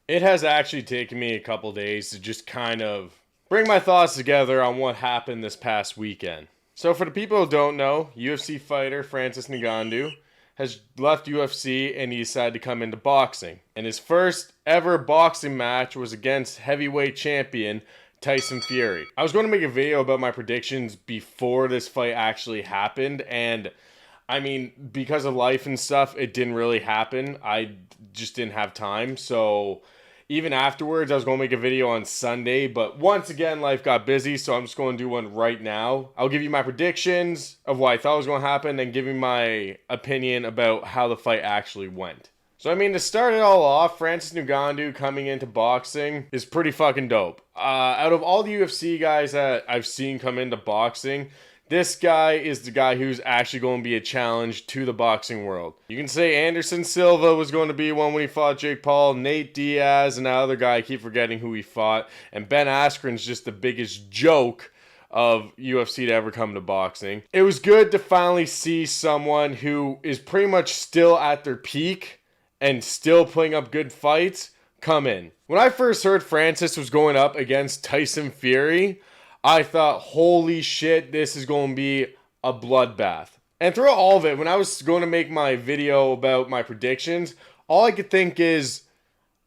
It has actually taken me a couple days to just kind of bring my thoughts together on what happened this past weekend. So, for the people who don't know, UFC fighter Francis Ngannou has left UFC and he decided to come into boxing. And his first ever boxing match was against heavyweight champion Tyson Fury. I was going to make a video about my predictions before this fight actually happened, and I mean, because of life and stuff, it didn't really happen. I just didn't have time. So even afterwards, I was going to make a video on Sunday. But once again, life got busy. So I'm just going to do one right now. I'll give you my predictions of what I thought was going to happen and give you my opinion about how the fight actually went. So, I mean, to start it all off, Francis Ngannou coming into boxing is pretty fucking dope. Out of all the UFC guys that I've seen come into boxing, this guy is the guy who's actually going to be a challenge to the boxing world. You can say Anderson Silva was going to be one when he fought Jake Paul, Nate Diaz, and that other guy, I keep forgetting who he fought, and Ben Askren's just the biggest joke of UFC to ever come to boxing. It was good to finally see someone who is pretty much still at their peak and still putting up good fights come in. When I first heard Francis was going up against Tyson Fury, I thought, holy shit, this is going to be a bloodbath. And throughout all of it, when I was going to make my video about my predictions, all I could think is,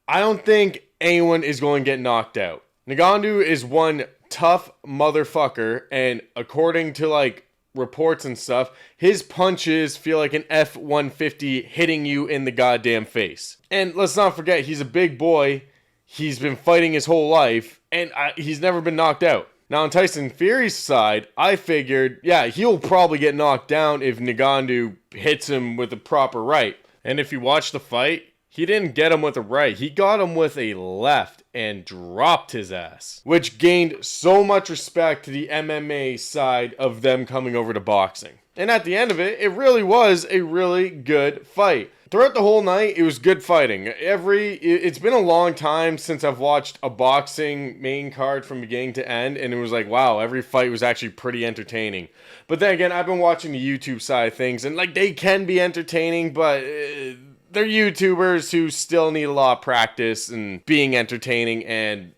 I don't think anyone is going to get knocked out. Ngannou is one tough motherfucker, and according to reports and stuff, his punches feel like an F-150 hitting you in the goddamn face. And let's not forget, he's a big boy. He's been fighting his whole life, and he's never been knocked out. Now, on Tyson Fury's side, I figured, yeah, he'll probably get knocked down if Ngannou hits him with the proper right. And if you watch the fight, he didn't get him with a right. He got him with a left and dropped his ass, which gained so much respect to the MMA side of them coming over to boxing. And at the end of it, it really was a really good fight. Throughout the whole night, it was good fighting. It's been a long time since I've watched a boxing main card from beginning to end, and it was like, wow, every fight was actually pretty entertaining. But then again, I've been watching the YouTube side of things, and they can be entertaining, but they're YouTubers who still need a lot of practice and being entertaining and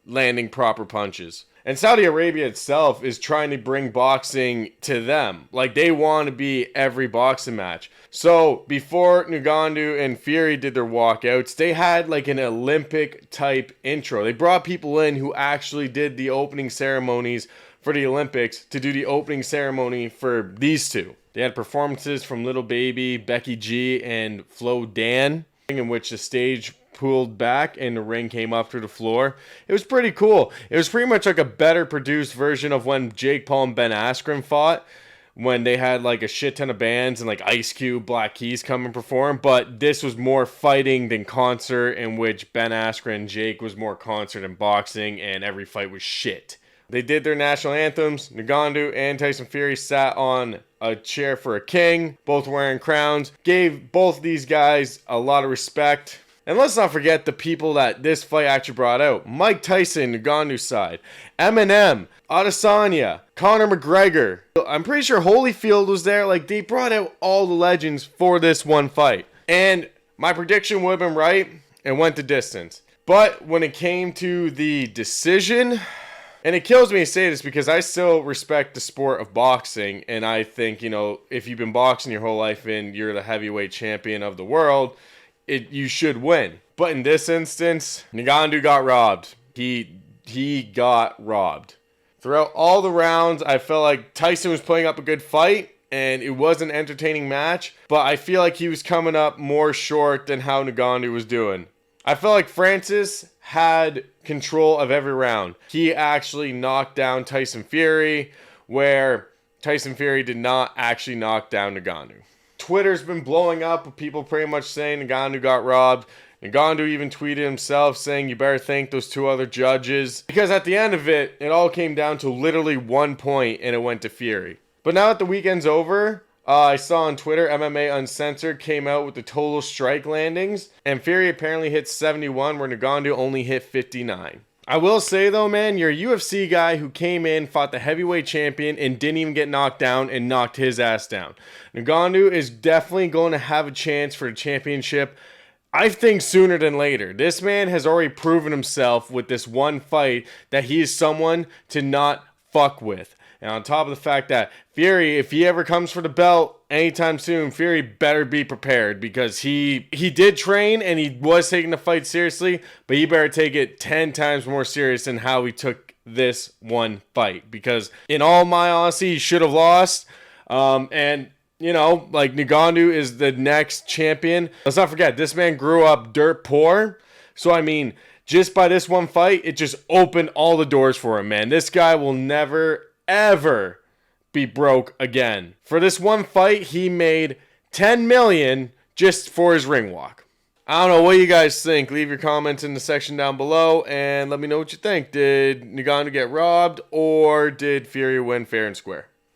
landing proper punches. And Saudi Arabia itself is trying to bring boxing to them. They want to be every boxing match. So before Ngannou and Fury did their walkouts, they had an Olympic type intro. They brought people in who actually did the opening ceremonies for the Olympics to do the opening ceremony for these two. They had performances from Little Baby, Becky G, and Flo Dan, in which the stage pulled back and the ring came up through the floor. It was pretty cool. It was pretty much like a better produced version of when Jake Paul and Ben Askren fought, when they had a shit ton of bands and Ice Cube, Black Keys come and perform. But this was more fighting than concert, in which Ben Askren and Jake was more concert and boxing, and every fight was shit. They did their national anthems. Ngannou and Tyson Fury sat on a chair for a king, both wearing crowns. Gave both these guys a lot of respect. And let's not forget the people that this fight actually brought out. Mike Tyson, Ngannou's side. Eminem, Adesanya, Conor McGregor. I'm pretty sure Holyfield was there. They brought out all the legends for this one fight. And my prediction would have been right and went the distance. But when it came to the decision, and it kills me to say this because I still respect the sport of boxing. And I think, if you've been boxing your whole life and you're the heavyweight champion of the world, you should win. But in this instance, Ngannou got robbed. He got robbed. Throughout all the rounds, I felt like Tyson was putting up a good fight, and it was an entertaining match, but I feel like he was coming up more short than how Ngannou was doing. I felt like Francis had control of every round. He actually knocked down Tyson Fury, where Tyson Fury did not actually knock down Ngannou. Twitter's been blowing up with people pretty much saying Ngannou got robbed. Ngannou even tweeted himself saying you better thank those two other judges. Because at the end of it, it all came down to literally 1 point and it went to Fury. But now that the weekend's over, I saw on Twitter MMA Uncensored came out with the total strike landings. And Fury apparently hit 71 where Ngannou only hit 59. I will say though, man, you're a UFC guy who came in, fought the heavyweight champion, and didn't even get knocked down and knocked his ass down. Ngannou is definitely going to have a chance for the championship. I think sooner than later. This man has already proven himself with this one fight that he is someone to not fuck with. And on top of the fact that Fury, if he ever comes for the belt anytime soon, Fury better be prepared, because he did train and he was taking the fight seriously, but he better take it 10 times more serious than how he took this one fight. Because in all my honesty, he should have lost. And you know, like, Ngannou is the next champion. Let's not forget, this man grew up dirt poor. So, I mean, just by this one fight, it just opened all the doors for him, man. This guy will never, ever be broke again. For this one fight, he made $10 million just for his ring walk. I don't know what you guys think. Leave your comments in the section down below and let me know what you think. Did Ngannou get robbed, or did Fury win fair and square?